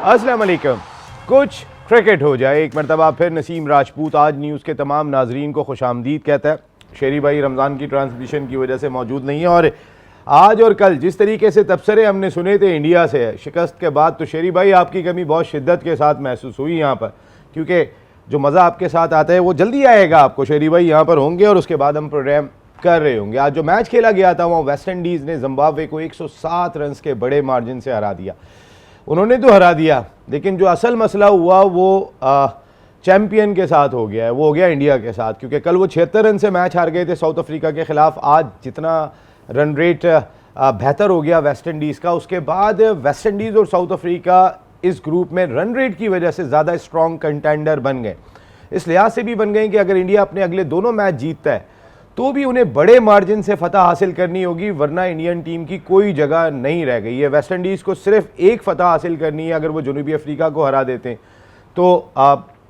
अस्सलाम वालेकुम। कुछ क्रिकेट हो जाए, एक मरतबा फिर नसीम राजपूत आज न्यूज़ के तमाम नाजरीन को खुशामदीद कहता है। शेरी भाई रमज़ान की ट्रांसमिशन की वजह से मौजूद नहीं है और आज और कल जिस तरीके से तबसरे हमने सुने थे इंडिया से शिकस्त के बाद, तो शेरी भाई आपकी कमी बहुत शिद्दत के साथ महसूस हुई यहाँ पर, क्योंकि जो मज़ा आपके साथ आता है वो जल्दी आएगा आपको। शेरी भाई यहाँ पर होंगे और उसके बाद हम प्रोग्राम कर रहे होंगे। आज जो मैच खेला गया था वहाँ वेस्ट इंडीज़ ने जिम्बाब्वे को 107 रन के बड़े मार्जिन से हरा दिया। उन्होंने तो हरा दिया, लेकिन जो असल मसला हुआ वो चैम्पियन के साथ हो गया है, वो हो गया इंडिया के साथ, क्योंकि कल वो 76 रन से मैच हार गए थे साउथ अफ्रीका के खिलाफ। आज जितना रन रेट बेहतर हो गया वेस्ट इंडीज़ का, उसके बाद वेस्ट इंडीज़ और साउथ अफ्रीका इस ग्रुप में रन रेट की वजह से ज़्यादा स्ट्रॉन्ग कंटेंडर बन गए। इस लिहाज से भी बन गए कि अगर इंडिया अपने अगले दोनों मैच जीतता है तो भी उन्हें बड़े मार्जिन से फतह हासिल करनी होगी, वरना इंडियन टीम की कोई जगह नहीं रह गई है। वेस्ट इंडीज़ को सिर्फ एक फतह हासिल करनी है। अगर वो जनूबी अफ्रीका को हरा देते हैं तो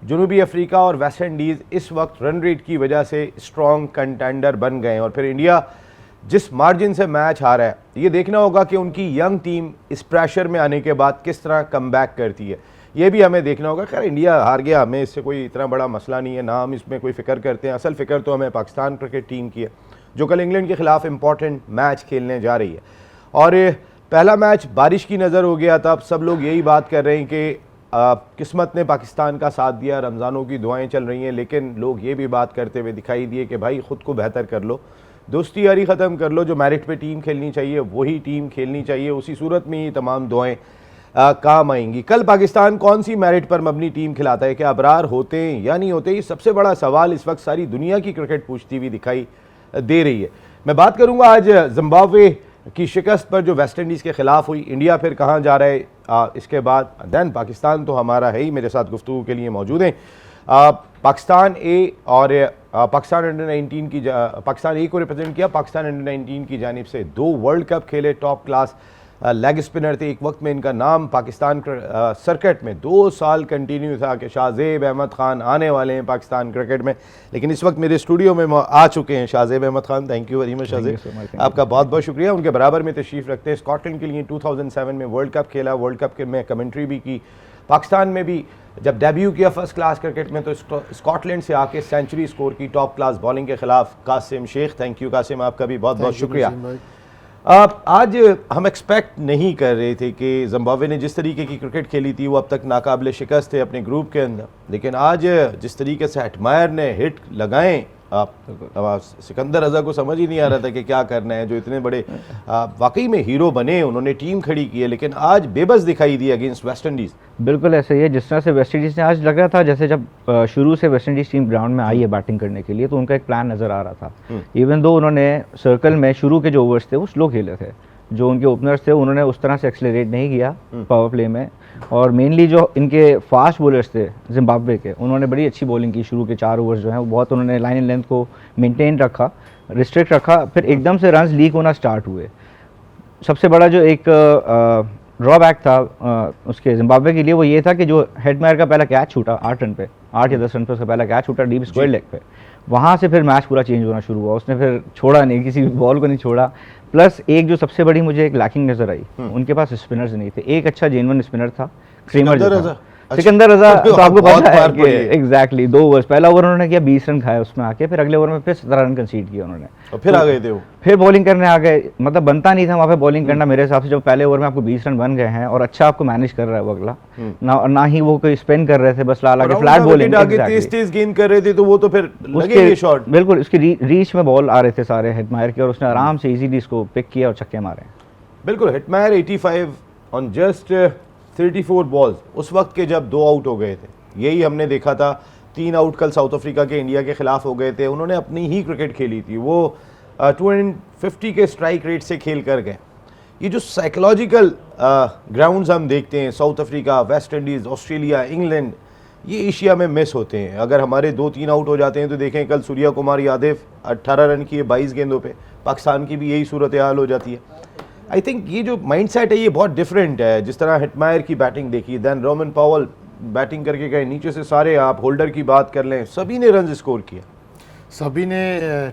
जनूबी अफ्रीका और वेस्ट इंडीज़ इस वक्त रन रेट की वजह से स्ट्रॉन्ग कंटेंडर बन गए हैं। और फिर इंडिया जिस मार्जिन से मैच हारा है, ये देखना होगा कि उनकी यंग टीम इस प्रेशर में आने के बाद किस तरह कम बैक करती है, ये भी हमें देखना होगा। खैर इंडिया हार गया, हमें इससे कोई इतना बड़ा मसला नहीं है, ना हम इसमें कोई फ़िक्र करते हैं। असल फ़िक्र तो हमें पाकिस्तान क्रिकेट टीम की है, जो कल इंग्लैंड के ख़िलाफ़ इंपॉर्टेंट मैच खेलने जा रही है। और पहला मैच बारिश की नज़र हो गया था। अब सब लोग यही बात कर रहे हैं कि किस्मत ने पाकिस्तान का साथ दिया, रमज़ानों की दुआएँ चल रही हैं, लेकिन लोग ये भी बात करते हुए दिखाई दिए कि भाई ख़ुद को बेहतर कर लो, दोस्ती यारी ख़त्म कर लो, जो मेरिट पे टीम खेलनी चाहिए वही टीम खेलनी चाहिए, उसी सूरत में ये तमाम दुआएं काम आएंगी। कल पाकिस्तान कौन सी मेरिट पर मबनी टीम खिलाता है, क्या अबरार होते हैं या नहीं होते, ये सबसे बड़ा सवाल इस वक्त सारी दुनिया की क्रिकेट पूछती हुई दिखाई दे रही है। मैं बात करूंगा आज जिम्बाब्वे की शिकस्त पर जो वेस्ट इंडीज़ के खिलाफ हुई। इंडिया फिर कहाँ जा रहा है, इसके बाद दैन पाकिस्तान तो हमारा है ही। मेरे साथ गुफ्तगू के लिए मौजूद हैं पाकिस्तान ए और पाकिस्तान अंडर 19 की पाकिस्तान ए को रिप्रेजेंट किया, पाकिस्तान अंडर 19 की जानिब से 2 वर्ल्ड कप खेले, टॉप क्लास लेग स्पिनर थे। एक वक्त में इनका नाम पाकिस्तान सर्किट में 2 साल कंटिन्यू था कि शाहजेब अहमद ख़ान आने वाले हैं पाकिस्तान क्रिकेट में, लेकिन इस वक्त मेरे स्टूडियो में आ चुके हैं Shahzeb Ahmed Khan. Thank you very much Shahzeb, आपका बहुत बहुत शुक्रिया। उनके बराबर में तशरीफ़ रखते हैं। स्कॉटलैंड के लिए 2007 में वर्ल्ड कप खेला, वर्ल्ड कप के में कमेंट्री भी की। पाकिस्तान में भी जब डेब्यू किया फर्स्ट क्लास क्रिकेट में तो स्कॉटलैंड से आके सेंचुरी स्कोर की टॉप क्लास बॉलिंग के खिलाफ। कासिम शेख, थैंक यू कासिम, आपका भी बहुत बहुत शुक्रिया। आज हम एक्सपेक्ट नहीं कर रहे थे कि जिम्बाब्वे ने जिस तरीके की क्रिकेट खेली थी वो अब तक नाकाबिले शिकस्त है अपने ग्रुप के अंदर, लेकिन आज जिस तरीके से हेटमायर ने हिट लगाए, सिकंदर रजा को समझ ही नहीं आ रहा था कि क्या करना है, जो इतने बड़े वाकई में हीरो बने, उन्होंने टीम खड़ी की है, लेकिन आज बेबस दिखाई दी अगेंस्ट वेस्ट इंडीज़। बिल्कुल ऐसा ही है, जिस तरह से वेस्ट इंडीज़ ने आज लग रहा था जैसे जब शुरू से वेस्ट इंडीज़ टीम ग्राउंड में आई है बैटिंग करने के लिए, तो उनका एक प्लान नज़र आ रहा था। इवन दो उन्होंने सर्कल में शुरू के जो ओवर्स थे वो स्लो खेले थे, जो उनके ओपनर्स थे उन्होंने उस तरह से एक्सेलरेट नहीं किया पावर प्ले में, और मेनली जो इनके फास्ट बॉलर्स थे जिम्बाब्वे के, उन्होंने बड़ी अच्छी बॉलिंग की। शुरू के 4 ओवर्स जो हैं वो बहुत उन्होंने लाइन एंड लेंथ को मेंटेन रखा, रिस्ट्रिक्ट रखा, फिर एकदम से रन्स लीक होना स्टार्ट हुए। सबसे बड़ा जो एक ड्रॉबैक था उसके जिम्बाब्वे के लिए वो ये था कि जो हेडमायर का पहला कैच छूटा 8 रन पे, 8 या 10 रन पे उसका पहला कैच छूटा डीप स्क्वायर लेग पे, वहाँ से फिर मैच पूरा चेंज होना शुरू हुआ। उसने फिर छोड़ा नहीं, किसी भी बॉल को नहीं छोड़ा। प्लस एक जो सबसे बड़ी मुझे एक लैकिंग नजर आई, उनके पास स्पिनर्स नहीं थे। एक अच्छा जेन्युइन स्पिनर था सिकंदर रजा, तो आपको पता है कि एग्जैक्टली 2 ओवर्स, पहला ओवर उन्होंने किया 20 रन खाया उसमें आके, फिर अगले ओवर में फिर 17 रन कंसीड किया उन्होंने, और फिर आ गए थे वो, फिर बॉलिंग करने आ गए। मतलब बनता नहीं था वहाँ पे बॉलिंग करना मेरे हिसाब से, जब पहले ओवर में आपको 20 रन बन गए हैं और अच्छा आपको मैनेज कर रहा है वो अगला, ना ही वो कोई स्पिन कर रहे थे, बस लाला के फ्लैट बॉलिंग तेज गेंद कर रहे थे, तो वो तो फिर लगेंगे शॉट। बिल्कुल उसकी रीच में बॉल आ रहे थे सारे हेटमायर के, और उसने आराम से इजीली इसको पिक किया और छक्के मारे। बिल्कुल, हेटमायर 85 ऑन जस्ट 34 बॉल्स, उस वक्त के जब 2 आउट हो गए थे, यही हमने देखा था। 3 आउट कल साउथ अफ्रीका के इंडिया के खिलाफ हो गए थे, उन्होंने अपनी ही क्रिकेट खेली थी, वो 250 के स्ट्राइक रेट से खेल कर गए। ये जो साइकोलॉजिकल ग्राउंड्स हम देखते हैं, south Africa, West Indies, Australia, England, ये एशिया में मिस होते हैं। अगर हमारे 2-3 आउट हो जाते हैं तो देखें कल सूर्या कुमार यादव 18 रन किए 22 गेंदों पे, पाकिस्तान की भी यही सूरत हाल हो जाती है। आई थिंक ये जो माइंडसेट है ये बहुत डिफरेंट है। जिस तरह हेटमायर की बैटिंग देखी, दैन रोमन पावल बैटिंग करके गए, नीचे से सारे, आप होल्डर की बात कर लें, सभी ने रन स्कोर किया, सभी ने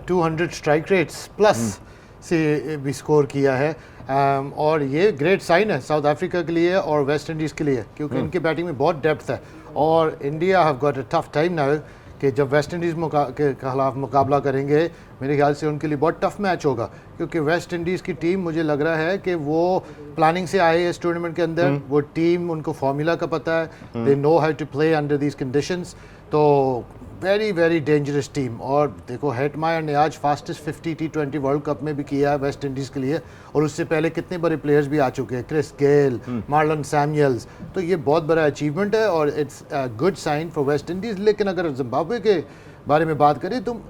200 स्ट्राइक रेट्स प्लस से भी स्कोर किया है। और ये ग्रेट साइन है साउथ अफ्रीका के लिए और वेस्ट इंडीज़ के लिए, क्योंकि इनकी बैटिंग में बहुत डेप्थ है। और India have got a tough time now कि जब वेस्ट इंडीज़ के खिलाफ मुकाबला करेंगे, मेरे ख्याल से उनके लिए बहुत टफ मैच होगा, क्योंकि वेस्ट इंडीज़ की टीम मुझे लग रहा है कि वो प्लानिंग से आए इस टूर्नामेंट के अंदर। वो टीम, उनको फार्मूला का पता है, they know how to play under these conditions. तो वेरी वेरी डेंजरस टीम। और देखो हेटमायर ने आज फास्टेस्ट 50 T20 वर्ल्ड कप में भी किया है वेस्ट इंडीज़ के लिए, और उससे पहले कितने बड़े प्लेयर्स भी आ चुके हैं, क्रिस गेल, मार्लन सैमुअल्स। तो ये बहुत बड़ा अचीवमेंट है और it's a good sign for West Indies. लेकिन अगर जिम्बाब्वे के बारे में बात करें तो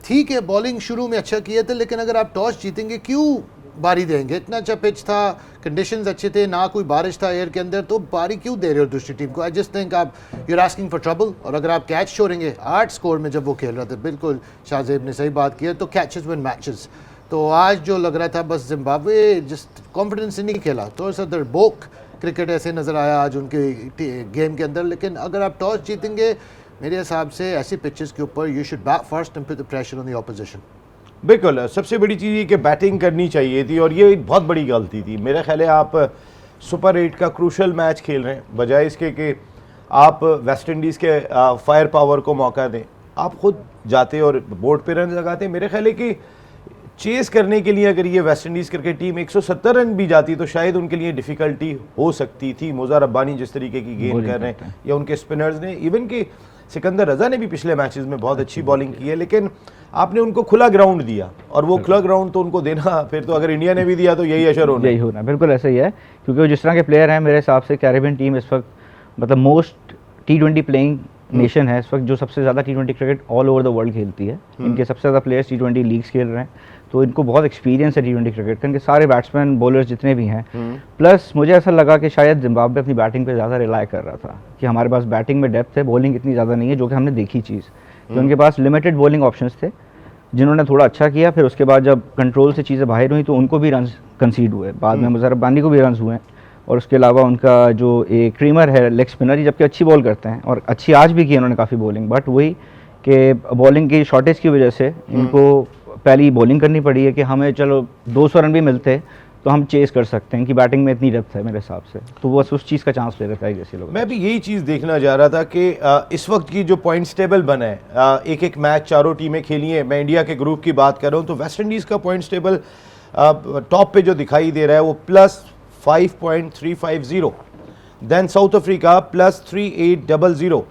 ठीक है, बॉलिंग शुरू में अच्छा किया था, लेकिन अगर आप टॉस जीतेंगे क्यों बारी देंगे? इतना अच्छा पिच था, कंडीशंस अच्छे थे, ना कोई बारिश था एयर के अंदर, तो बारी क्यों दे रहे हो दूसरी टीम को? आई जस्ट थिंक आप यूर आस्किंग फॉर ट्रबल। और अगर आप कैच छोड़ेंगे 8 स्कोर में जब वो खेल रहा था, बिल्कुल शाहजेब ने सही बात की है, तो कैचेस विन मैचेस। तो आज जो लग रहा था बस जिम्बाब्वे जस्ट कॉन्फिडेंस से नहीं खेला, थोड़ा सा दरबोक क्रिकेट ऐसे नज़र आया आज उनके गेम के अंदर। लेकिन अगर आप टॉस जीतेंगे, मेरे हिसाब से ऐसी पिचेस के ऊपर you should bat first and put the pressure on the opposition. बिल्कुल, सबसे बड़ी चीज़ ये कि बैटिंग करनी चाहिए थी, और ये बहुत बड़ी गलती थी। मेरा ख्याल है आप सुपर 8 का क्रूशल मैच खेल रहे हैं, बजाय इसके कि आप वेस्ट इंडीज़ के फायर पावर को मौका दें। आप खुद जाते और बोर्ड पे रन लगाते। मेरे ख्याल है कि चेस करने के लिए अगर ये West Indies cricket team 170 run भी जाती तो शायद उनके लिए डिफ़िकल्टी हो सकती थी। मोज़ा रब्बानी जिस तरीके की गेंद कर रहे हैं, या उनके स्पिनर्स ने, इवन कि सिकंदर रज़ा ने भी पिछले मैचेस में बहुत अच्छी बॉलिंग की है, लेकिन आपने उनको खुला ग्राउंड दिया, और वो खुला ग्राउंड तो उनको देना, फिर तो अगर इंडिया ने भी दिया तो यही असर होना। यही होना बिल्कुल ऐसा ही है, क्योंकि वो जिस तरह के प्लेयर हैं, मेरे हिसाब से कैरेबियन टीम इस वक्त मतलब मोस्ट T20 प्लेइंग नेशन है इस वक्त, जो सबसे ज़्यादा T20 cricket all over the world खेलती है। इनके सबसे ज़्यादा प्लेयर्स T20 लीग्स खेल रहे हैं, तो इनको बहुत एक्सपीरियंस है T20 क्रिकेट का। इनके सारे बैट्समैन, बॉलर्स जितने भी हैं, प्लस मुझे ऐसा लगा कि शायद जिम्बाब्वे अपनी बैटिंग पे ज़्यादा रिलाई कर रहा था कि हमारे पास बैटिंग में डेप्थ है, बॉलिंग इतनी ज़्यादा नहीं है, जो कि हमने देखी चीज़ कि उनके पास लिमिटेड बॉलिंग ऑप्शंस थे, जिन्होंने थोड़ा अच्छा किया। फिर उसके बाद जब कंट्रोल से चीज़ें बाहर हुई तो उनको भी रन कंसीड हुए, बाद में मुज़र रब्बानी को भी रन हुए। और उसके अलावा उनका जो एक क्रीमर है, लेग स्पिनर, जबकि अच्छी बॉल करते हैं और अच्छी आज भी की उन्होंने काफ़ी बॉलिंग, बट वही कि बॉलिंग की शॉर्टेज की वजह से इनको पहली बॉलिंग करनी पड़ी है कि हमें चलो 200 रन भी मिलते तो हम चेस कर सकते हैं। इनकी बैटिंग में इतनी डेप्थ है मेरे हिसाब से, तो वो उस चीज़ का चांस ले रहे थे जैसे लोग। मैं भी यही चीज़ देखना चाह रहा था कि इस वक्त की जो पॉइंट्स टेबल बना है, एक एक मैच चारों टीमें खेली हैं। मैं इंडिया के ग्रुप की बात कर रहा हूँ, तो वेस्ट इंडीज़ का पॉइंट्स टेबल टॉप पे जो दिखाई दे रहा है वो +5.350, then South Africa +3800,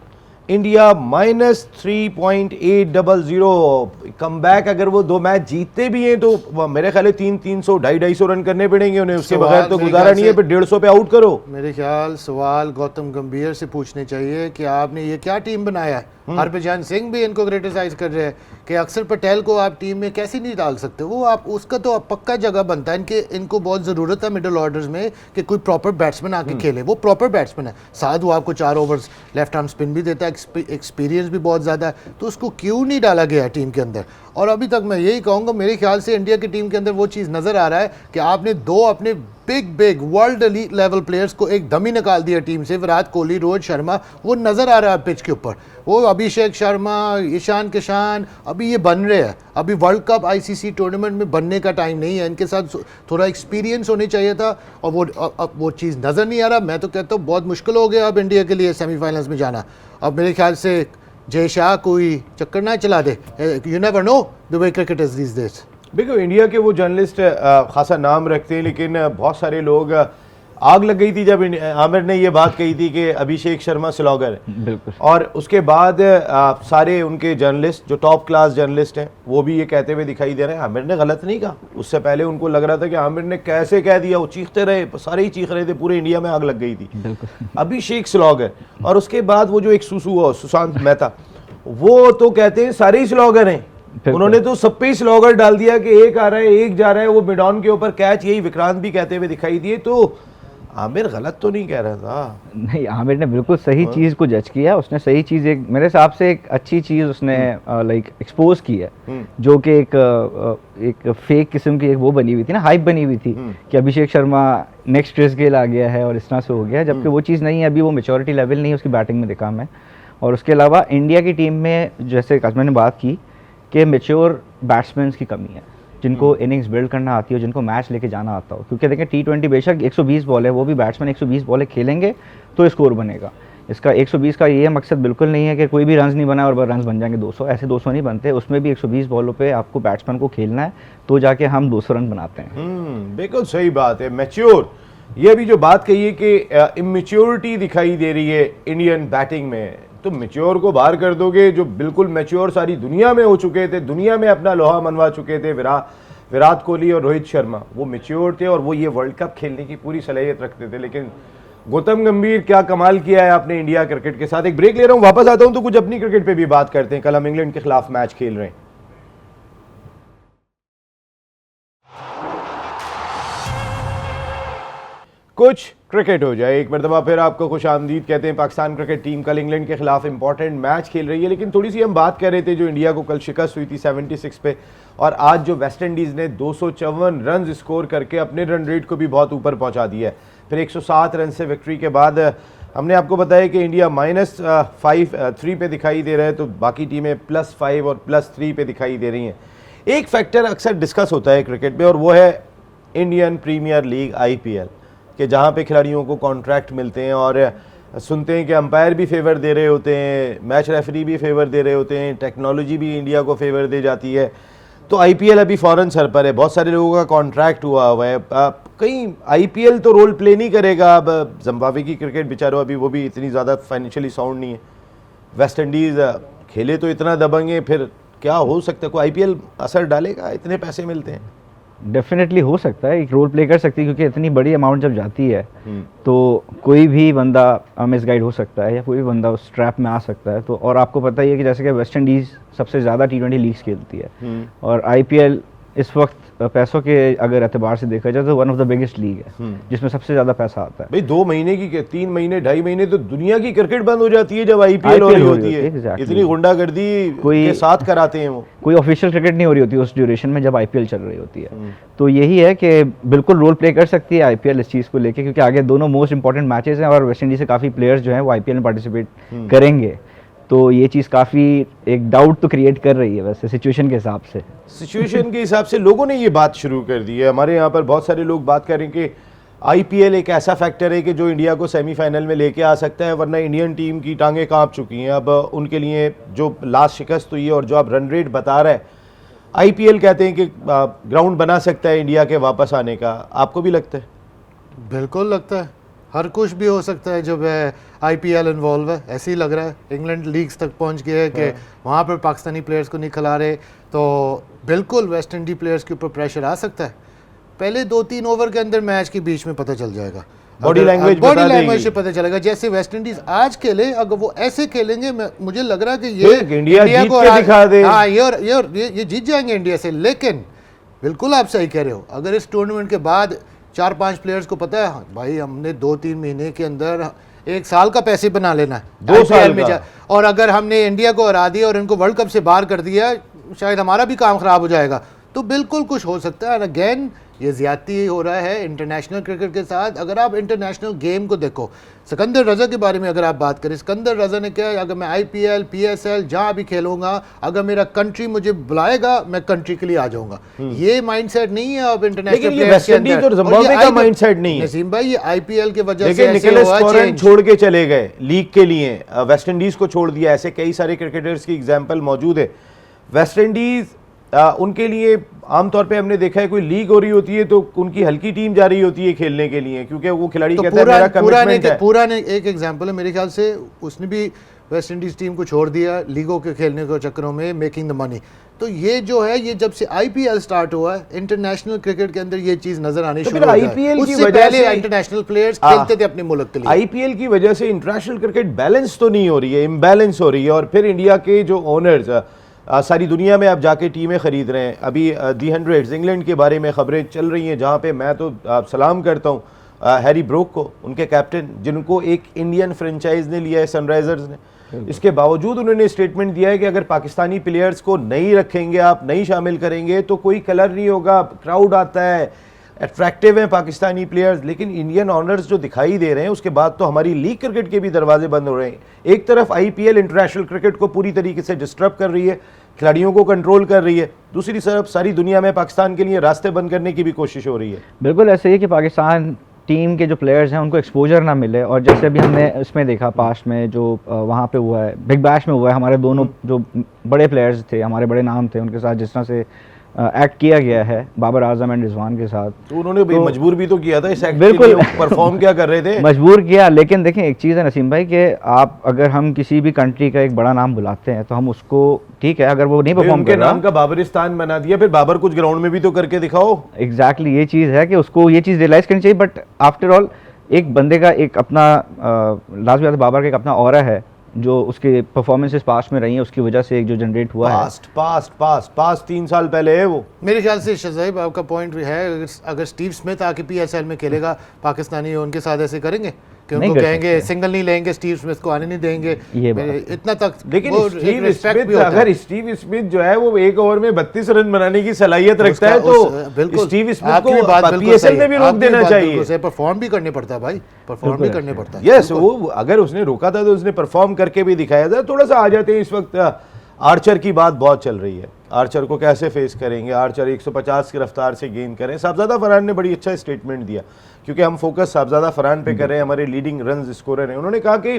India -3.800। Come back अगर वो 2 मैच जीतते भी हैं तो मेरे ख्याल है 300, 250 रन करने पड़ेंगे उन्हें, उसके बगैर तो गुजारा नहीं है। फिर 150 पे आउट करो। मेरे ख्याल सवाल गौतम गंभीर से पूछने चाहिए कि आपने ये क्या टीम बनाया है। हरभजन सिंह भी इनको क्रिटिसाइज कर रहे हैं कि अक्सर पटेल को आप टीम में कैसे नहीं डाल सकते। वो आप उसका तो पक्का जगह बनता है, इनको बहुत ज़रूरत है मिडिल ऑर्डर्स में कि कोई प्रॉपर बैट्समैन आके खेले। वो प्रॉपर बैट्समैन है। साधु आपको 4 ओवर्स लेफ्ट आर्म स्पिन भी देता है, एक्सपीरियंस भी बहुत ज़्यादा है, तो उसको क्यों नहीं डाला गया टीम के अंदर? और अभी तक मैं यही कहूँगा, मेरे ख्याल से इंडिया की टीम के अंदर वो चीज़ नज़र आ रहा है कि आपने 2 अपने big world elite level players को एकदम ही निकाल दिया टीम से। विराट कोहली, रोहित शर्मा, वो नज़र आ रहा है पिच के ऊपर। वो अभिषेक शर्मा, ईशान किशान अभी ये बन रहे हैं। अभी वर्ल्ड कप ICC टूर्नामेंट में बनने का टाइम नहीं है, इनके साथ थोड़ा एक्सपीरियंस होनी चाहिए था, और वो चीज़ नज़र नहीं आ रहा। मैं तो कहता हूँ बहुत मुश्किल हो गया अब इंडिया के लिए सेमीफाइनल्स में जाना। अब मेरे ख्याल से जय शाह कोई चक्कर ना चला दे। You never know the way cricket is these days. देखो इंडिया के वो जर्नलिस्ट खासा नाम रखते हैं, लेकिन बहुत सारे लोग आग लग गई थी जब आमिर ने ये बात कही थी कि अभिषेक शर्मा स्लॉगर है। बिल्कुल। और उसके बाद सारे उनके जर्नलिस्ट जो टॉप क्लास जर्नलिस्ट हैं वो भी ये कहते हुए दिखाई दे रहे हैं आमिर ने गलत नहीं कहा। उससे पहले उनको लग रहा था कि आमिर ने कैसे कह दिया, वो चीखते रहे, सारे ही चीख रहे थे, पूरे इंडिया में आग लग गई थी। अभिषेक स्लॉगर। और उसके बाद वो जो एक सुशांत मेहता, वो तो कहते हैं सारे ही स्लॉगर हैं। उन्होंने तो सब पे ही स्लॉगर डाल दिया कि एक आ रहा है, एक जा रहा है, वो मिड ऑन के ऊपर कैच, यही विक्रांत भी कहते हुए दिखाई दिए। तो आमिर गलत तो नहीं कह रहा था। नहीं, आमिर ने बिल्कुल सही चीज़ को जज किया। उसने सही चीज़, एक मेरे हिसाब से एक अच्छी चीज़ उसने लाइक एक्सपोज की है, जो कि एक फेक किस्म की एक वो बनी हुई थी ना, हाइप बनी हुई थी कि Abhishek Sharma next Chris Gayle आ गया है और इस तरह से हो गया, जबकि वो चीज़ नहीं है। अभी वो मेच्योरिटी लेवल नहीं है उसकी बैटिंग में दिखा मैं। और उसके अलावा इंडिया की टीम में जैसे मैंने बात की कि मेच्योर बैट्समैन की कमी है, जिनको इनिंग्स बिल्ड करना आती हो, जिनको मैच लेके जाना आता हो। क्योंकि देखें T20 बेशक 120 बॉल है, वो भी बैट्समैन 120 बॉलें खेलेंगे तो स्कोर बनेगा। इसका 120 का ये मकसद बिल्कुल नहीं है कि कोई भी रन्स नहीं बना और रन्स बन जाएंगे 200, ऐसे 200 नहीं बनते। उसमें भी 120 बॉलों पे आपको बैट्समैन को खेलना है, तो जाके हम 200 रन बनाते हैं। बिल्कुल सही बात है, मैच्योर। ये अभी जो बात कही है कि इमेच्योरिटी दिखाई दे रही है इंडियन बैटिंग में, तो मैच्योर को बाहर कर दोगे। जो बिल्कुल मैच्योर सारी दुनिया में हो चुके थे, दुनिया में अपना लोहा मनवा चुके थे, विराट कोहली और रोहित शर्मा, वो मैच्योर थे और वो ये वर्ल्ड कप खेलने की पूरी सलाहियत रखते थे। लेकिन गौतम गंभीर क्या कमाल किया है आपने इंडिया क्रिकेट के साथ। एक ब्रेक ले रहा हूं, वापस आता हूं तो कुछ अपनी क्रिकेट पे भी बात करते हैं। कल हम इंग्लैंड के खिलाफ मैच खेल रहे हैं। कुछ क्रिकेट हो जाए, एक मरतबा फिर आपको खुश आमदीद कहते हैं। पाकिस्तान क्रिकेट टीम कल इंग्लैंड के खिलाफ इंपॉर्टेंट मैच खेल रही है, लेकिन थोड़ी सी हम बात कर रहे थे जो इंडिया को कल शिकस्त हुई थी 76 पे, और आज जो वेस्ट इंडीज़ ने 254 रन स्कोर करके अपने रन रेट को भी बहुत ऊपर पहुंचा दिया है। फिर 107 रन से विक्ट्री के बाद हमने आपको बताया कि इंडिया -3 पे दिखाई दे रहा है, तो बाकी टीमें +5 और +3 पे दिखाई दे रही हैं। एक फैक्टर अक्सर डिस्कस होता है क्रिकेट में और वो है इंडियन प्रीमियर लीग IPL, कि जहाँ पे खिलाड़ियों को कॉन्ट्रैक्ट मिलते हैं और सुनते हैं कि अंपायर भी फेवर दे रहे होते हैं, मैच रेफरी भी फेवर दे रहे होते हैं, टेक्नोलॉजी भी इंडिया को फेवर दे जाती है। तो IPL अभी फ़ौरन सर पर है, बहुत सारे लोगों का कॉन्ट्रैक्ट हुआ है। कहीं IPL तो रोल प्ले नहीं करेगा। अब जिम्बाब्वे की क्रिकेट बेचारों अभी वो भी इतनी ज़्यादा फाइनेंशियली साउंड नहीं है। वेस्ट इंडीज़ खेले तो इतना दबंगे, फिर क्या हो सकता है? कोई IPL असर डालेगा? इतने पैसे मिलते हैं। डेफिनेटली हो सकता है, एक रोल प्ले कर सकती है, क्योंकि इतनी बड़ी अमाउंट जब जाती है तो कोई भी बंदा मिसगाइड हो सकता है या कोई भी बंदा उस ट्रैप में आ सकता है। तो और आपको पता ही है कि जैसे कि वेस्ट इंडीज़ सबसे ज़्यादा T20 लीग्स खेलती है और IPL इस वक्त पैसों के अगर एतबार से देखा जाए तो one of the biggest league है जिसमें सबसे ज़्यादा पैसा आता है। भाई 2 महीने की 3 महीने 2.5 महीने तो दुनिया की क्रिकेट बंद हो जाती है जब IPL हो रही होती है। exactly. इतनी गुंडागर्दी के साथ कराते हैं वो। कोई ऑफिशियल क्रिकेट नहीं हो रही होती उस ड्यूरेशन में जब IPL चल रही होती है। तो यही है कि बिल्कुल रोल प्ले कर सकती है IPL इस चीज़ को लेके, क्योंकि आगे दोनों मोस्ट इंपॉर्टेंट मैचेस हैं और वेस्ट इंडीज से काफ़ी प्लेयर्स जो हैं वो IPL में पार्टिसिपेट करेंगे। तो ये चीज़ काफ़ी एक डाउट तो क्रिएट कर रही है वैसे सिचुएशन के हिसाब से। सिचुएशन के हिसाब से लोगों ने ये बात शुरू कर दी है। हमारे यहाँ पर बहुत सारे लोग बात करें कि IPL एक ऐसा फैक्टर है कि जो इंडिया को सेमीफाइनल में लेके आ सकता है, वरना इंडियन टीम की टांगें कांप चुकी हैं। अब उनके लिए जो लास्ट शिकस्त हुई है और जो अब रन रेट बता रहा है IPL कहते हैं कि ग्राउंड बना सकता है इंडिया के वापस आने का। आपको भी लगता है? बिल्कुल लगता है, हर कुछ भी हो सकता है जब IPL इन्वॉल्व है। ऐसे ही लग रहा है इंग्लैंड लीग्स तक पहुंच गया है कि वहाँ पर पाकिस्तानी प्लेयर्स को नहीं खिला रहे, तो बिल्कुल वेस्ट इंडीज प्लेयर्स के ऊपर प्रेशर आ सकता है। पहले 2-3 ओवर के अंदर मैच के बीच में पता चल जाएगा, बॉडी लैंग्वेज से पता चलेगा। जैसे वेस्ट इंडीज आज खेले, अगर वो ऐसे खेलेंगे मुझे लग रहा है कि ये इंडिया को दिखा दे। हाँ, ये जीत जाएंगे इंडिया से। लेकिन बिल्कुल आप सही कह रहे हो, अगर इस टूर्नामेंट के बाद 4-5 प्लेयर्स को पता है भाई हमने 2-3 महीने के अंदर 1 साल का पैसे बना लेना है 2 साल में और अगर हमने इंडिया को हरा दिया और इनको वर्ल्ड कप से बाहर कर दिया, शायद हमारा भी काम खराब हो जाएगा। तो बिल्कुल कुछ हो सकता है। अगेन ये ज्यादती हो रहा है इंटरनेशनल क्रिकेट के साथ। अगर आप इंटरनेशनल गेम को देखो, सिकंदर रजा के बारे में अगर आप बात करें, सिकंदर रजा ने क्या, अगर मैं IPL PSL जहाँ भी खेलूंगा, अगर मेरा कंट्री मुझे बुलाएगा मैं कंट्री के लिए आ जाऊंगा। ये माइंडसेट नहीं है अब इंटरनेशनल प्लेयर्स के अंदर। माइंडसेट नहीं है नसीम भाई, ये IPL के वजह से निकोलस पूरन छोड़ के चले गए लीग के लिए, वेस्ट इंडीज को छोड़ दिया। ऐसे कई सारे क्रिकेटर्स की एग्जांपल मौजूद है। वेस्ट इंडीज उनके लिए आमतौर पे हमने देखा है कोई लीग हो रही होती है तो उनकी हल्की टीम जा रही होती है खेलने के लिए, क्योंकि वो खिलाड़ी कहता है मेरा कमिटमेंट है। पूरा ने एक एग्जांपल है मेरे ख्याल से, उसने भी वेस्ट इंडीज टीम को छोड़ दिया लीगों के खेलने के चक्करों में, मेकिंग द मनी। तो ये जो है, ये जब से IPL स्टार्ट हुआ है इंटरनेशनल क्रिकेट के अंदर ये चीज नजर आनी शुरू हुई है। IPL की वजह से इंटरनेशनल प्लेयर्स खेलते थे अपने मुल्क के लिए। IPL की वजह से इंटरनेशनल क्रिकेट बैलेंस तो नहीं हो रही है, इम्बैलेंस हो रही है। और फिर इंडिया के जो ओनर्स सारी दुनिया में अब जाके टीमें खरीद रहे हैं। अभी दी 100 इंग्लैंड के बारे में खबरें चल रही हैं, जहाँ पे मैं तो सलाम करता हूँ हैरी ब्रोक को, उनके कैप्टन, जिनको एक इंडियन फ्रेंचाइज ने लिया है, सनराइजर्स ने। इसके बावजूद उन्होंने स्टेटमेंट दिया है कि अगर पाकिस्तानी प्लेयर्स को नहीं रखेंगे, आप नहीं शामिल करेंगे तो कोई कलर नहीं होगा। क्राउड आता है, अट्रैक्टिव हैं पाकिस्तानी प्लेयर्स, लेकिन इंडियन ऑनर्स जो दिखाई दे रहे हैं उसके बाद तो हमारी लीग क्रिकेट के भी दरवाजे बंद हो रहे हैं। एक तरफ IPL इंटरनेशनल क्रिकेट को पूरी तरीके से डिस्टर्ब कर रही है, खिलाड़ियों को कंट्रोल कर रही है, दूसरी तरफ सारी दुनिया में पाकिस्तान के लिए रास्ते बंद करने की भी कोशिश हो रही है। बिल्कुल ऐसे ही है कि पाकिस्तान टीम के जो प्लेयर्स हैं उनको एक्सपोजर ना मिले, और जैसे अभी हमने इसमें देखा पास्ट में जो वहाँ पे हुआ है, बिग बैश में हुआ है, हमारे दोनों जो बड़े प्लेयर्स थे, हमारे बड़े नाम थे, उनके साथ जिस तरह से एक्ट किया गया है बाबर आजम एंड रिजवान के साथ, तो उन्होंने भी मजबूर भी तो किया था इस एक्ट बिल्कुल। के लिए, परफॉर्म क्या कर रहे थे, मजबूर किया। लेकिन देखें एक चीज़ है नसीम भाई कि आप अगर हम किसी भी कंट्री का एक बड़ा नाम बुलाते हैं तो हम उसको, ठीक है, अगर वो नहीं परफॉर्म उनके कर रहा, नाम का बाबरिस्तान बना दिया, फिर बाबर कुछ ग्राउंड में भी तो करके दिखाओ। एग्जैक्टली ये चीज़ है कि उसको ये चीज़ रियलाइज़ करनी चाहिए। बट आफ्टर ऑल एक बंदे का एक अपना लास्ट बात बाबर का एक अपना ऑरा है जो उसके परफॉर्मेंसेस पास्ट में रही हैं, उसकी वजह से एक जो जनरेट हुआ है। पास्ट 3 साल पहले है वो। मेरे ख्याल से शज़ैब आपका पॉइंट भी है, अगर स्टीव स्मिथ आके पीएसएल में खेलेगा, पाकिस्तानी उनके साथ ऐसे करेंगे कि नहीं उनको कर कहेंगे सकते। सिंगल नहीं लेंगे, स्टीव स्मिथ को आने नहीं देंगे, ये बात। इतना तक। लेकिन वो स्टीव respect स्मिथ, भी होता है। अगर स्टीव स्मिथ जो है वो एक ओवर में 32 रन बनाने की सलाहियत रखता है, तो बिल्कुल स्टीव स्मिथ आपकी भी बात को बिल्कुल पीएसएल सही में भी है, रोक आपकी देना बात चाहिए। बिल्कुल सही, परफॉर्म भी करने पड़ता है भाई, परफॉर्म भी करने पड़ता है। यस, वो अगर उसने रोका था तो उसने परफॉर्म करके भी दिखाया था। थोड़ा सा आ जाते हैं इस वक्त, आर्चर की बात बहुत चल रही है, आर्चर को कैसे फेस करेंगे, आर्चर 150 की रफ्तार से गेंद करें। साहबजादा फरहान ने बड़ी अच्छा स्टेटमेंट दिया, क्योंकि हम फोकस साहबजादा फरहान पे कर रहे हैं, हमारे लीडिंग रन स्कोरर हैं। उन्होंने कहा कि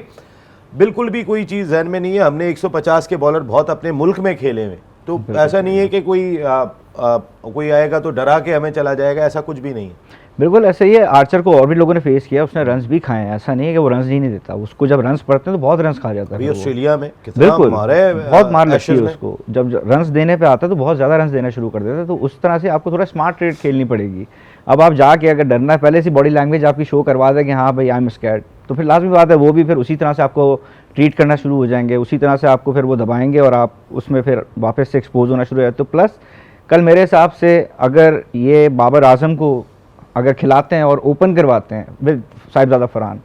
बिल्कुल भी कोई चीज़ जहन में नहीं है, हमने 150 के बॉलर बहुत अपने मुल्क में खेले हुए, तो ऐसा नहीं है कि कोई आएगा तो डरा के हमें चला जाएगा, ऐसा कुछ भी नहीं है। बिल्कुल ऐसे ही है। आर्चर को और भी लोगों ने फेस किया, उसने रन्स भी खाए हैं, ऐसा नहीं है कि वो रन्स ही नहीं देता, उसको जब रन्स पड़ते हैं तो बहुत रन्स खा जाता है। अभी फिर वो। ऑस्ट्रेलिया में कितना बिल्कुल मारे, बहुत मार लगती है Ashes में। उसको, जब रन्स देने पे आता है तो बहुत ज़्यादा रन्स देना शुरू कर देता है। तो उस तरह से आपको थोड़ा स्मार्ट ट्रेड खेलनी पड़ेगी। अब आप जाके अगर डरना है, पहले से बॉडी लैंग्वेज आपकी शो करवा दे कि हाँ भाई आई एम स्कैर्ड, तो फिर लाजमी बात है वो भी फिर उसी तरह से आपको ट्रीट करना शुरू हो जाएंगे, उसी तरह से आपको फिर वो दबाएंगे और आप उसमें फिर वापस से एक्सपोज होना शुरू हो जाते। तो प्लस कल मेरे हिसाब से अगर ये बाबर आजम को अगर खिलाते हैं और ओपन करवाते हैं विद साहिबजादा फरहान,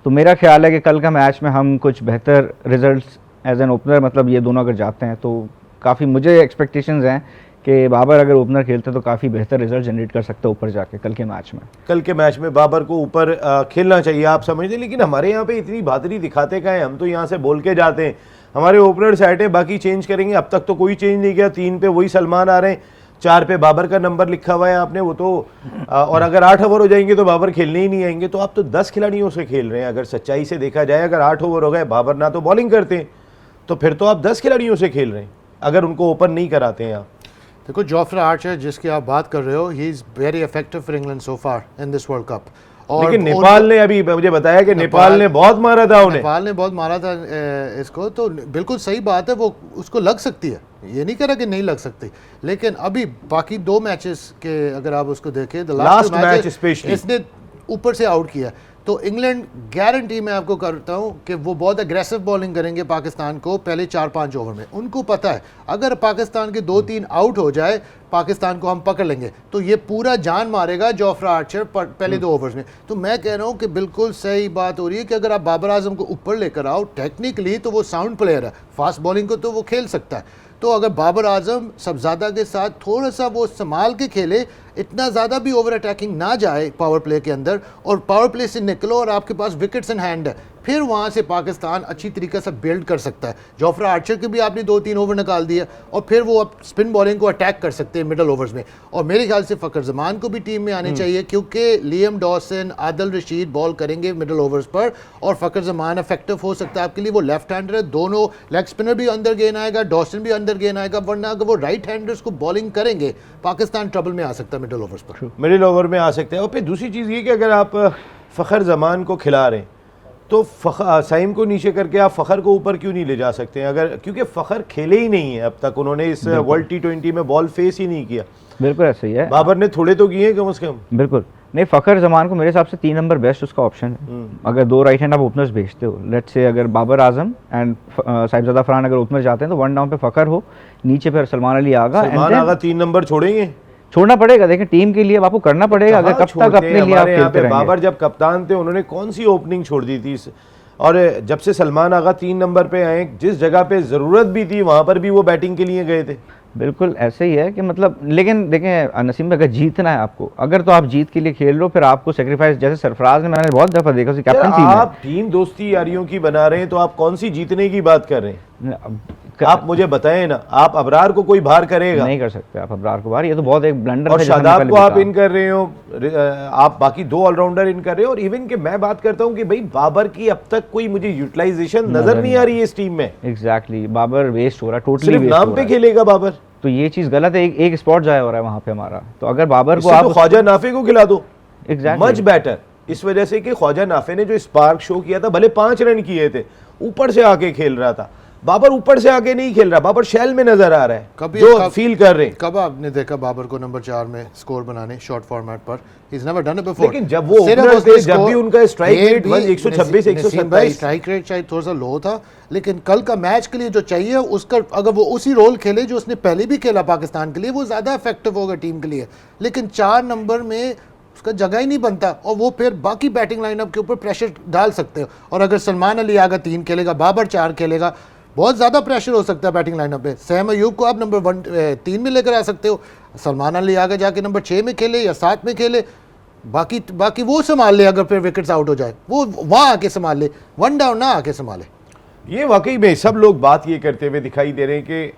तो मेरा ख्याल है कि कल का मैच में हम कुछ बेहतर रिजल्ट्स एज एन ओपनर, मतलब ये दोनों अगर जाते हैं तो काफ़ी मुझे एक्सपेक्टेशंस हैं कि बाबर अगर ओपनर खेलते तो काफ़ी बेहतर रिजल्ट जनरेट कर सकते हैं ऊपर जाके कल के मैच में। कल के मैच में बाबर को ऊपर खेलना चाहिए, आप समझते, लेकिन हमारे यहाँ पे इतनी बहादुरी दिखाते का है, हम तो यहाँ से बोल के जाते हैं हमारे ओपनर सेट है, बाकी चेंज करेंगे। अब तक तो कोई चेंज नहीं किया, 3 पे वही सलमान आ रहे हैं, 4 पे बाबर का नंबर लिखा हुआ है आपने, वो तो और अगर 8 ओवर हो जाएंगे तो बाबर खेलने ही नहीं आएंगे। तो आप तो 10 खिलाड़ियों से खेल रहे हैं, अगर सच्चाई से देखा जाए, अगर 8 ओवर हो गए, बाबर ना तो बॉलिंग करते हैं, तो फिर तो आप 10 खिलाड़ियों से खेल रहे हैं, अगर उनको ओपन नहीं कराते हैं आप। देखो जोफ्रा आर्चर जिसकी आप बात कर रहे हो, he is very effective for England so far in this world cup. लेकिन नेपाल ने, अभी मुझे बताया कि नेपाल ने बहुत मारा था उन्हें, नेपाल ने बहुत मारा था इसको, तो बिल्कुल सही बात है, वो उसको लग सकती है, ये नहीं कह रहा कि नहीं लग सकती। लेकिन अभी बाकी 2 मैचेस के अगर आप उसको देखें, द लास्ट मैच स्पेशली इसने ऊपर से आउट किया, तो इंग्लैंड गारंटी मैं आपको करता हूं कि वो बहुत अग्रेसिव बॉलिंग करेंगे पाकिस्तान को पहले 4-5 ओवर में। उनको पता है अगर पाकिस्तान के 2-3 आउट हो जाए, पाकिस्तान को हम पकड़ लेंगे, तो ये पूरा जान मारेगा जोफ्रा आर्चर पहले 2 ओवर्स में। तो मैं कह रहा हूं कि बिल्कुल सही बात हो रही है कि अगर आप बाबर आजम को ऊपर लेकर आओ, टेक्निकली तो वो साउंड प्लेयर है, फास्ट बॉलिंग को तो वो खेल सकता है। तो अगर बाबर आजम सबजादा के साथ थोड़ा सा वो संभाल के खेले, इतना ज़्यादा भी ओवर अटैकिंग ना जाए पावर प्ले के अंदर, और पावर प्ले से निकलो और आपके पास विकेट्स इन हैंड है, फिर वहाँ से पाकिस्तान अच्छी तरीके से बिल्ड कर सकता है। जोफ्रा आर्चर के भी आपने 2-3 ओवर निकाल दिया, और फिर वो अब स्पिन बॉलिंग को अटैक कर सकते हैं मिडल ओवर्स में। और मेरे ख्याल से फ़खर जमान को भी टीम में आने चाहिए, क्योंकि Liam Dawson, Adil Rashid ball करेंगे मिडल ओवर्स पर, और फ़खर जमान इफेक्टिव हो सकता है आपके लिए। वो लेफ्ट हैंडर है, दोनों लेग स्पिनर भी अंदर गेन आएगा, डॉसन भी अंदर गेन आएगा, वरना अगर वो राइट हैंडर्स को बॉलिंग करेंगे, पाकिस्तान ट्रबल में आ सकता है मिडल ओवर्स पर, मिडिल ओवर में आ सकते हैं। और फिर दूसरी चीज़ ये कि अगर आप फ़खर जमान को खिला रहे हैं तो साइम को नीचे करके आप फ़खर को ऊपर क्यों नहीं ले जा सकते हैं? अगर क्योंकि फ़खर खेले ही नहीं है अब तक, उन्होंने इस वर्ल्ड T20 में बॉल फेस ही नहीं किया। बिल्कुल ऐसे ही है, बाबर ने थोड़े तो किए कम से कम। बिल्कुल नहीं, फ़खर जमान को मेरे हिसाब से 3 नंबर बेस्ट उसका ऑप्शन है। अगर 2 राइट हैंड आप ओपनर्स भेजते हो, लेट्स से अगर बाबर आजम एंड साहिबजादा फरहान अगर ओपनर जाते हैं, तो 1 डाउन पे फ़खर हो, नीचे फिर सलमान अली आगा, सलमान आगा 3 नंबर छोड़ेंगे, छोड़ना पड़ेगा। देखिए टीम के लिए आपको करना पड़ेगा, अगर कब तक अपने लिए आप खेलते रहेंगे। बाबर जब कप्तान थे उन्होंने कौन सी ओपनिंग छोड़ दी थी, और जब से सलमान आगा 3 नंबर पे आए, जिस जगह पे ज़रूरत भी थी वहाँ पर भी वो बैटिंग के लिए गए थे। बिल्कुल ऐसे ही है कि मतलब, लेकिन देखें नसीम, अगर जीतना है आपको, अगर तो आप जीत के लिए खेल रहे हो, फिर आपको सेक्रीफाइस, जैसे सरफराज ने मैंने बहुत दफ़ा देखा, कैप्टन आप टीम दोस्ती यारियों की बना रहे हैं, तो आप कौन सी जीतने की बात कर रहे हैं? आप मुझे बताएं ना, आप अबरार को कोई बाहर करेगा? नहीं कर सकते आप अबरार को बाहर, ये तो बहुत एक ब्लंडर और है। जैसा हमने शादाब पहले को भी आप कहा। इन कर रहे हो, आप बाकी 2 ऑलराउंडर इन कर रहे हो, और इवन कि मैं बात करता हूं कि भाई बाबर की अब तक कोई मुझे यूटिलाइजेशन नजर नहीं आ रही है इस टीम में। एग्जैक्टली, बाबर वेस्ट हो रहा है, टोटली सिर्फ वेस्ट हो नाम रहा पे है। खेलेगा बाबर, तो ये चीज गलत है, एक स्पॉट जाया हो रहा है वहां पे हमारा। तो अगर बाबर को इससे आप तो ख्वाजा नाफे को खिला दो, एग्जैक्टली मच बेटर। इस वजह से कि ख्वाजा नाफे ने जो स्पार्क शो किया था, भले 5 रन किए थे, ऊपर से आके खेल रहा था। बाबर ऊपर से आके नहीं खेल रहा, बाबर शेल में नजर आ रहा है, कभी जो फील कर रहे हैं। कब आपने देखा बाबर को नंबर 4 में स्कोर बनाने शॉर्ट फॉर्मेट पर? He is never done it before. लेकिन जब वो ओपनर थे, जब भी उनका स्ट्राइक रेट 126 127, स्ट्राइक रेट शायद थोड़ा सा लो था, लेकिन कल का मैच के लिए जो चाहिए उसका, अगर वो उसी रोल खेले जो उसने पहले भी खेला पाकिस्तान के लिए, वो ज्यादा इफेक्टिव होगा टीम के लिए। लेकिन 4 नंबर में उसका जगह ही नहीं बनता, और वो फिर बाकी बैटिंग लाइनअप के ऊपर प्रेशर डाल सकते हो। और अगर सलमान अली आगा 3 खेलेगा, बाबर 4 खेलेगा, बहुत ज़्यादा प्रेशर हो सकता है बैटिंग लाइनअप पे। सहम अयूब को आप नंबर 3 में लेकर आ सकते हो, सलमान अली आगे जाके नंबर 6 में खेले या 7 में खेले, बाकी वो संभाल ले। अगर फिर विकेट्स आउट हो जाए वो वहाँ आके संभाल ले, 1 डाउन ना आके संभाले। ये वाकई में सब लोग बात ये करते हुए दिखाई दे रहे हैं कि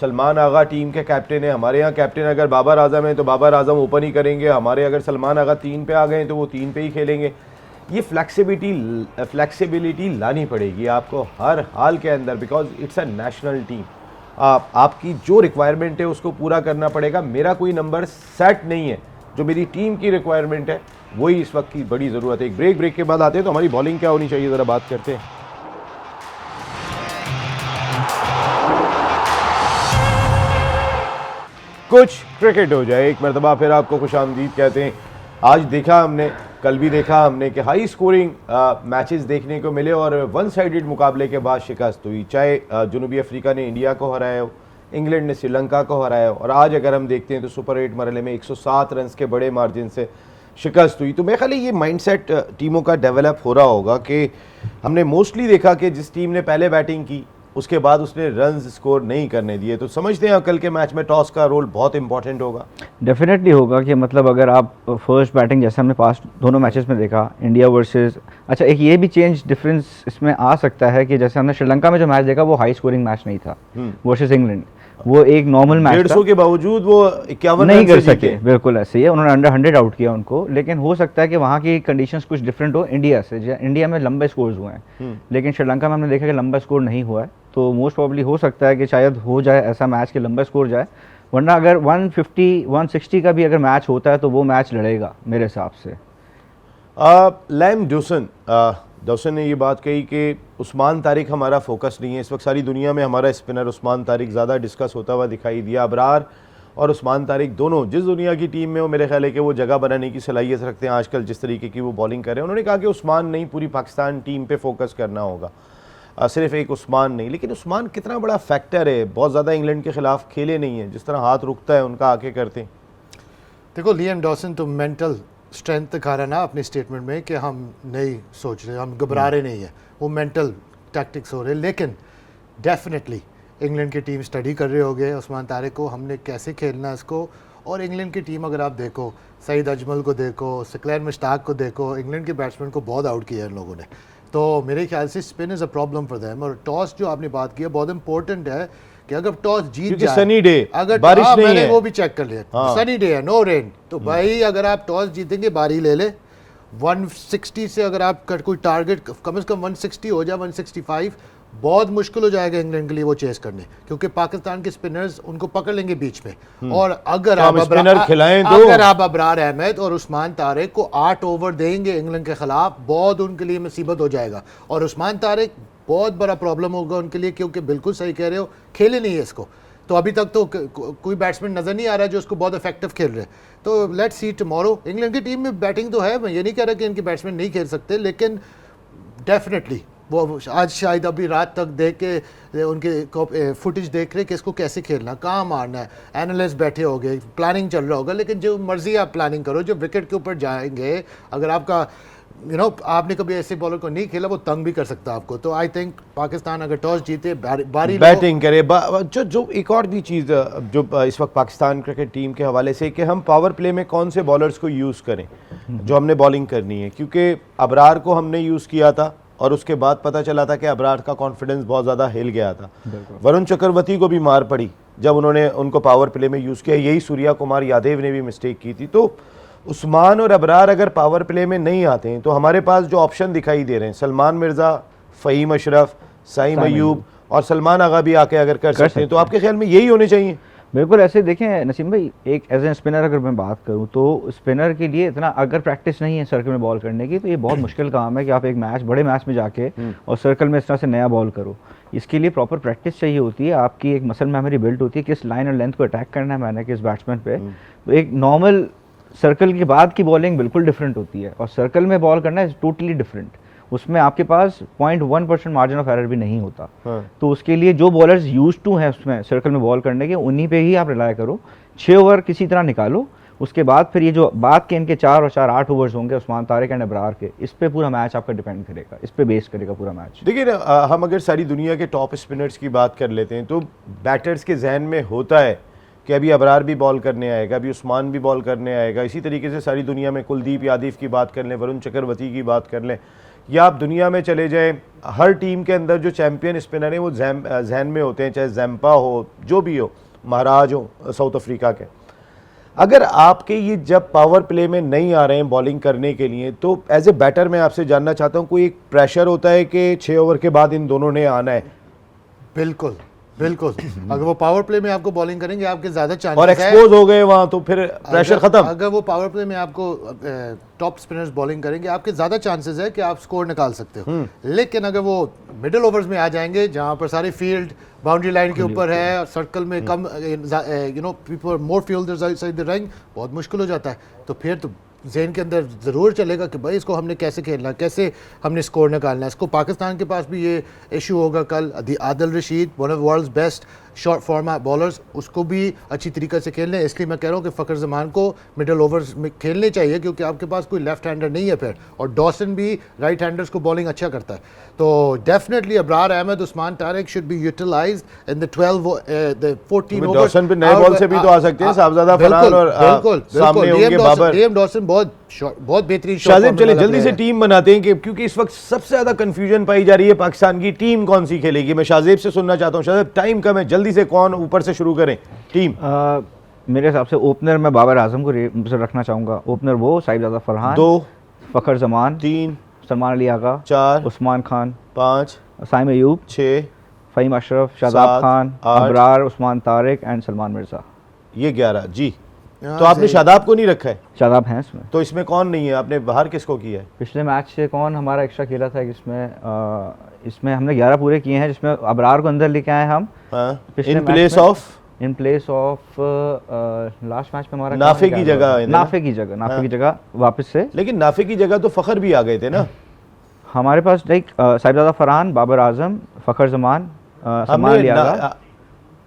सलमान आगा टीम के कैप्टन है। हमारे यहाँ कैप्टन अगर बाबर आजम है तो बाबर आजम ओपन ही करेंगे, हमारे अगर सलमान आगा 3 पे आ गए तो वो 3 पे ही खेलेंगे। ये फ्लेक्सिबिलिटी लानी पड़ेगी आपको हर हाल के अंदर, because it's a national team. आपकी जो रिक्वायरमेंट है उसको पूरा करना पड़ेगा। मेरा कोई नंबर सेट नहीं है, जो मेरी टीम की रिक्वायरमेंट है वही इस वक्त की बड़ी ज़रूरत है। एक ब्रेक के बाद आते हैं तो हमारी बॉलिंग क्या होनी चाहिए, ज़रा बात करते हैं। कुछ क्रिकेट हो जाए, एक मरतबा फिर आपको खुशामदीद कहते हैं। आज देखा हमने, कल भी देखा हमने कि हाई स्कोरिंग मैचेस देखने को मिले और वन साइडेड मुकाबले के बाद शिकस्त हुई। चाहे जनूबी अफ्रीका ने इंडिया को हराया हो, इंग्लैंड ने श्रीलंका को हराया हो, और आज अगर हम देखते हैं तो सुपर 8 मरहले में 107 रन के बड़े मार्जिन से शिकस्त हुई। तो मेरे ख्याल ये माइंडसेट टीमों का डेवलप हो रहा होगा कि हमने मोस्टली देखा कि जिस टीम ने पहले बैटिंग की उसके बाद उसने रन्स स्कोर नहीं करने दिए। तो समझते हैं कल के मैच में टॉस का रोल बहुत इंपॉर्टेंट होगा। डेफिनेटली होगा कि मतलब अगर आप फर्स्ट बैटिंग, जैसे हमने पास्ट दोनों मैचेस में देखा इंडिया वर्सेस, अच्छा एक ये भी चेंज डिफरेंस इसमें आ सकता है कि जैसे हमने श्रीलंका में जो मैच देखा वो हाई स्कोरिंग मैच नहीं था वर्सेस इंग्लैंड, वो एक नॉर्मल मैच था। 150 के बावजूद वो 51 नहीं कर सके, बिल्कुल ऐसे ही है, उन्होंने अंडर 100 आउट किया उनको। लेकिन हो सकता है कि वहाँ की कंडीशंस कुछ डिफरेंट हो इंडिया से। इंडिया में लंबे स्कोर्स हुए हैं, लेकिन श्रीलंका में हमने देखा कि लंबा स्कोर नहीं हुआ है। तो मोस्ट प्रॉब्ली हो सकता है कि शायद हो जाए ऐसा मैच के लंबा स्कोर जाए, वरना अगर 150 160 का भी अगर मैच होता है तो वो मैच लड़ेगा मेरे हिसाब से। लैम डॉसन ने ये बात कही कि उस्मान तारिक हमारा फोकस नहीं है इस वक्त। सारी दुनिया में हमारा स्पिनर उस्मान तारिक ज़्यादा डिस्कस होता हुआ दिखाई दिया। अबरार और उस्मान तारिक दोनों जिस दुनिया की टीम में हो, मेरे ख्याल है कि वो जगह बनाने की सलाहियत रखते हैं आजकल जिस तरीके की वो बॉलिंग कर रहे हैं। उन्होंने कहा कि उस्मान नहीं, पूरी पाकिस्तान टीम पे फोकस करना होगा, सिर्फ एक उस्मान नहीं। लेकिन उस्मान कितना बड़ा फैक्टर है, बहुत ज़्यादा इंग्लैंड के खिलाफ खेले नहीं है, जिस तरह हाथ रुकता है उनका आके करते हैं। देखो लियाम डॉसन तो मेंटल स्ट्रेंथ दिखा रहा ना अपनी स्टेटमेंट में कि हम नहीं सोच रहे, हम घबरा रहे नहीं है, वो मेंटल टैक्टिक्स हो रहे। लेकिन डेफिनेटली इंग्लैंड की टीम स्टडी कर रहे होंगे उस्मान तारिक को, हमने कैसे खेलना है इसको। और इंग्लैंड की टीम अगर आप देखो, सईद अजमल को देखो, सिक्लैर मुश्ताक को देखो, इंग्लैंड के बैट्समैन को बहुत आउट किया है इन लोगों ने। तो मेरे ख्याल से spin is a problem for them. और टॉस जो आपने बात की है बहुत इंपॉर्टेंट है कि अगर टॉस जीत जाए, सनी डे, अगर बारिश नहीं मैंने है, वो भी चेक कर लिया, सनी डे है, नो रेन, तो भाई अगर आप टॉस जीतेंगे बारी ले ले। 160 से अगर आप कोई टारगेट कम से कम 160 हो जाए, 165, बहुत मुश्किल हो जाएगा इंग्लैंड के लिए वो चेस करने, क्योंकि पाकिस्तान के स्पिनर्स उनको पकड़ लेंगे बीच में। और अगर आप अबरार अहमद और उस्मान तारिक को 8 ओवर देंगे इंग्लैंड के खिलाफ, बहुत उनके लिए मुसीबत हो जाएगा। और उस्मान तारिक बहुत बड़ा प्रॉब्लम होगा उनके लिए, क्योंकि बिल्कुल सही कह रहे हो, खेले नहीं है इसको। तो अभी तक तो कोई बैट्समैन नज़र नहीं आ रहा है जो उसको बहुत इफेक्टिव खेल रहे हैं। तो लेट्स सी टुमारो। इंग्लैंड की टीम में बैटिंग तो है, मैं ये नहीं कह रहा कि इनके बैट्समैन नहीं खेल सकते, लेकिन डेफिनेटली वो आज शायद अभी रात तक देख के उनके फुटेज देख रहे कि इसको कैसे खेलना, कहाँ मारना है, एनालिस्ट बैठे हो गए, प्लानिंग चल रहा होगा। लेकिन जो मर्जी आप प्लानिंग करो, जो विकेट के ऊपर जाएंगे, अगर आपका आपने कभी ऐसे बॉलर को नहीं खेला, वो तंग भी कर सकता है आपको। तो आई थिंक पाकिस्तान अगर टॉस जीते, बारी बैटिंग करे। जो एक और भी चीज़ जो इस वक्त पाकिस्तान क्रिकेट टीम के हवाले से कि हम पावर प्ले में कौन से बॉलर्स को यूज़ करें जो हमने बॉलिंग करनी है, क्योंकि अबरार को हमने यूज़ किया था और उसके बाद पता चला था कि अबरार का कॉन्फिडेंस बहुत ज़्यादा हिल गया था। वरुण चक्रवर्ती को भी मार पड़ी जब उन्होंने उनको पावर प्ले में यूज़ किया, यही सूर्या कुमार यादव ने भी मिस्टेक की थी। तो उस्मान और अबरार अगर पावर प्ले में नहीं आते हैं तो हमारे पास जो ऑप्शन दिखाई दे रहे हैं, सलमान मिर्ज़ा, फ़हीम अशरफ, साइम अयूब और सलमान आगा भी आके अगर कर सकते हैं तो आपके ख्याल में यही होने चाहिए? बिल्कुल ऐसे देखें नसीम भाई, एक एज ए स्पिनर अगर मैं बात करूं तो स्पिनर के लिए इतना अगर प्रैक्टिस नहीं है सर्कल में बॉल करने की तो ये बहुत मुश्किल काम है कि आप एक मैच, बड़े मैच में जाके और सर्कल में इस तरह से नया बॉल करो। इसके लिए प्रॉपर प्रैक्टिस चाहिए होती है, आपकी एक मसल मेमोरी बिल्ड होती है, किस लाइन और लेंथ को अटैक करना है मैंने किस बैट्समैन पे। तो एक नॉर्मल सर्कल के बाद की बॉलिंग बिल्कुल डिफरेंट होती है और सर्कल में बॉल करना इज टोटली डिफरेंट। उसमें आपके पास 0.1% मार्जिन ऑफ एरर भी नहीं होता। तो उसके लिए जो बॉलर्स यूज्ड टू हैं उसमें सर्कल में बॉल करने के, उन्हीं पे ही आप रिलाय करो। 6 ओवर किसी तरह निकालो, उसके बाद फिर ये जो बात के इनके 4 और 4 8 ओवर्स होंगे उस्मान तारिक एंड अबरार के, इस पे पूरा मैच आपका डिपेंड करेगा, इस पे बेस करेगा पूरा मैच। देखिए ना, हम अगर सारी दुनिया के टॉप स्पिनर्स की बात कर लेते हैं तो बैटर्स के जहन में होता है कि अभी अबरार भी बॉल करने आएगा, अभी उस्मान भी बॉल करने आएगा। इसी तरीके से सारी दुनिया में कुलदीप यादव की बात कर लें, वरुण चक्रवर्ती की बात कर लें, या आप दुनिया में चले जाएं, हर टीम के अंदर जो चैंपियन स्पिनर हैं वो जहन में होते हैं, चाहे जैम्पा हो, जो भी हो, महाराज हो साउथ अफ्रीका के। अगर आपके ये जब पावर प्ले में नहीं आ रहे हैं बॉलिंग करने के लिए तो एज ए बैटर मैं आपसे जानना चाहता हूँ, कोई एक प्रेशर होता है कि 6 ओवर के बाद इन दोनों ने आना है? बिल्कुल बिल्कुल। अगर वो पावर प्ले में आपको बॉलिंग करेंगे आपके ज्यादा चांसेस और एक्सपोज हो गए वहां तो फिर प्रेशर खत्म। अगर वो पावर प्ले में आपको टॉप स्पिनर्स बॉलिंग करेंगे आपके ज्यादा चांसेस है कि आप स्कोर निकाल सकते हो। लेकिन अगर वो मिडिल ओवर्स में आ जाएंगे जहां पर सारी फील्ड बाउंड्री लाइन के ऊपर है और सर्कल में come people more fielders outside the ring, बहुत मुश्किल हो जाता है। तो फिर तो जहन के अंदर ज़रूर चलेगा कि भाई इसको हमने कैसे खेलना है, कैसे हमने स्कोर निकालना है। इसको पाकिस्तान के पास भी ये इशू होगा कल। Adil Rashid, one of world's best short format bowlers, उसको भी अच्छी तरीके से खेलना है। इसलिए मैं कह रहा हूँ कि फ़खर जमान को मिडिल ओवर्स में खेलने चाहिए क्योंकि आपके पास कोई लेफ्ट हैंडर नहीं है फिर, और डॉसन भी राइट हैंडर्स को बॉलिंग अच्छा करता है। तो definitely Abrar Ahmed, Usman Tariq should be utilised in the 14 overs. Dawson पे नए बॉल से भी तो आ सकते हैं, साहबजादा फरहान और सामने होंगे बाबर। लियाम डॉसन बहुत बेहतरीन। शाजिब चले जल्दी से टीम बनाते हैं कि क्योंकि इस वक्त सबसे ज्यादा कंफ्यूजन पाई जा रही है पाकिस्तान की टीम कौन सी खेलेगी। मैं शाजिब से सुनना चाहता हूँ, शाजिब टाइम कम है, जल्दी से कौन ऊपर से शुरू करें टीम? मेरे हिसाब से ओपनर में बाबर आजम को रखना चाहूंगा। ओपनर वो साहिबजादा फरहान, 2 फ़खर जमान, 3 सलमान अली आगा, 4 उस्मान खान, 5 साइम अयूब, 6 फ़हीम अशरफ, शादाब 7 खान, 8 अबरार, उस्मान तारिक एंड सलमान मिर्ज़ा। ये 11 जी। तो आपने शादाब को नहीं रखा है? शादाब हैं इसमें। तो इसमें कौन नहीं है? आपने बाहर किसको किया है? पिछले मैच से कौन हमारा एक्स्ट्रा खेला था इसमें हमने 11 पूरे किए हैं, जिसमें अबरार को अंदर लेके आए हम। In place of last match में हमारा नाफे की जगह वापस से। लेकिन नाफे की जगह तो फ़खर भी आ गए थे ना हमारे पास। साहिबजादा फरहान, बाबर आजम, फ़खर जमान, सलमान अली आगा।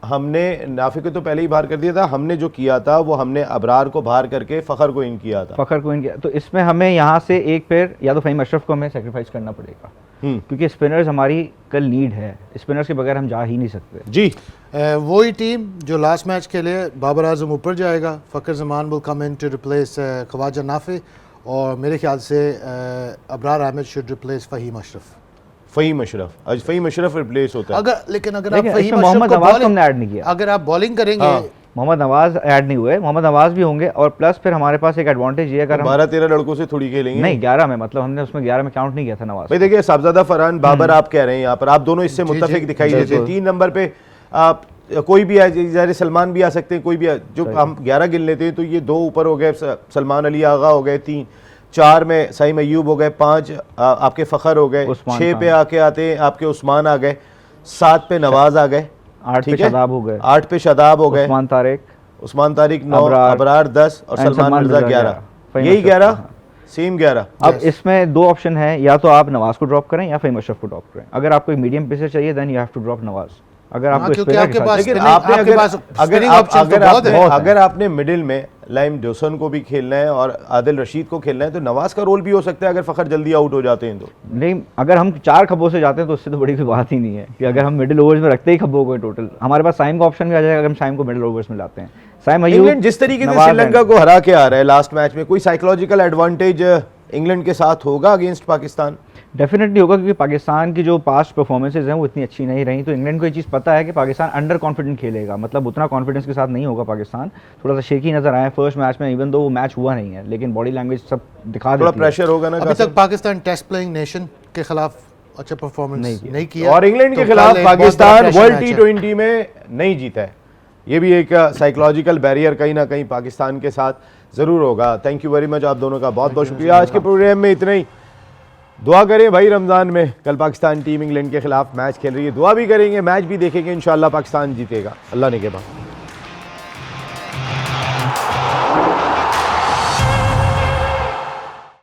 हमने नाफे को तो पहले ही बाहर कर दिया था। हमने जो किया था वो हमने अबरार को बाहर करके फ़खर को इन किया था। तो इसमें हमें यहाँ से एक पेयर या तो फ़हीम अशरफ को हमें सेक्रीफाइस करना पड़ेगा क्योंकि स्पिनर्स हमारी कल नीड है, स्पिनर्स के बगैर हम जा ही नहीं सकते जी। वही टीम जो लास्ट मैच के लिए बाबर आजम ऊपर जाएगा, Fakhar Zaman will come in to replace Khawaja Nafay, और मेरे ख्याल से अबरार अहमद शुड रिप्लेस फ़हीम अशरफ। फ़हीम अशरफ, आज फ़हीम अशरफ रिप्लेस होता है। लेकिन अगर आप फ़हीम मोहम्मद नवाज को हमने ऐड नहीं किया, अगर आप बॉलिंग करेंगे। मोहम्मद नवाज ऐड नहीं हुए, मोहम्मद नवाज भी होंगे, और प्लस फिर हमारे पास एक एडवांटेज ये, अगर 12-13 लड़कों से थोड़ी खेलेंगे। नहीं 11 में, मतलब हमने उसमें 11 में काउंट नहीं किया था नवाज। भाई देखिए, साहिबजादा फरहान, बाबर आप कह रहे हैं यहाँ पर, आप दोनों इससे मुत्तफिक दिखाई देते हैं। 3 नंबर पे आप कोई भी है, सलमान भी आ सकते हैं, कोई भी जो हम 11 गिन लेते हैं तो ये 2 ऊपर हो गए, सलमान अली आगा हो गए, 3 4 में साइम अयूब हो गए, 5 आपके फ़खर हो गए, 6 पे आके आते हैं आपके उस्मान आ गए, 7 पे नवाज आ गए, 8 पे शादाब हो गए, 8 पे शादाब हो गए, उस्मान तारिक 9, अबरार 10 और सलमान मिर्ज़ा 11। यही 11 सेम 11। अब इसमें 2 ऑप्शन है, या तो आप नवाज को ड्रॉप करें या फ़हीम अशरफ को ड्रॉप करें। अगर आपको एक मीडियम पेसर चाहिए then you have to drop Nawaz. अगर अगर आपने मिडिल में लाइम डोसन को भी खेलना है और आदिल रशीद को खेलना है तो नवाज का रोल भी हो सकता है अगर फ़खर जल्दी आउट हो जाते हैं तो। नहीं, अगर हम 4 खब्बों से जाते हैं तो उससे तो बड़ी कोई बात ही नहीं है कि अगर हम मिडिल ओवर्स में रखते ही खब्बों को टोटल, हमारे पास साइम का ऑप्शन भी आ जाएगा अगर हम साइम को मिडिल ओवर्स में लाते हैं। साइम इंग्लैंड जिस तरीके से श्रीलंका को हरा के आ रहा है लास्ट मैच में, कोई साइकोलॉजिकल एडवांटेज इंग्लैंड के साथ होगा अगेंस्ट पाकिस्तान? डेफिनेटली होगा, क्योंकि पाकिस्तान की जो पास्ट परफॉर्मेंसेज हैं वो इतनी अच्छी नहीं रही, तो इंग्लैंड को ये चीज़ पता है कि पाकिस्तान अंडर कॉन्फिडेंट खेलेगा, मतलब उतना कॉन्फिडेंस के साथ नहीं होगा पाकिस्तान, थोड़ा सा शेकी नजर आया फर्स्ट मैच में, इवन दो वो मैच हुआ नहीं है, लेकिन बॉडी लैंग्वेज सब दिखा थोड़ा देती है। प्रेशर होगा ना अभी कासिम? तक पाकिस्तान टेस्ट प्लेइंग नेशन के खिलाफ अच्छा परफॉर्मेंस नहीं किया और इंग्लैंड के तो खिलाफ कल एक बहुत बड़ा पाकिस्तान pressure वर्ल्ड match है। T20 में नहीं जीता है, ये भी एक साइकोलॉजिकल बैरियर कहीं ना कहीं पाकिस्तान के साथ ज़रूर होगा। थैंक यू वेरी मच आप दोनों का बहुत बहुत शुक्रिया। आज के प्रोग्राम में इतना ही। दुआ करें भाई रमज़ान में, कल पाकिस्तान टीम इंग्लैंड के खिलाफ मैच खेल रही है, दुआ भी करेंगे, मैच भी देखेंगे, इंशाल्लाह पाकिस्तान जीतेगा, अल्लाह ने के बाद।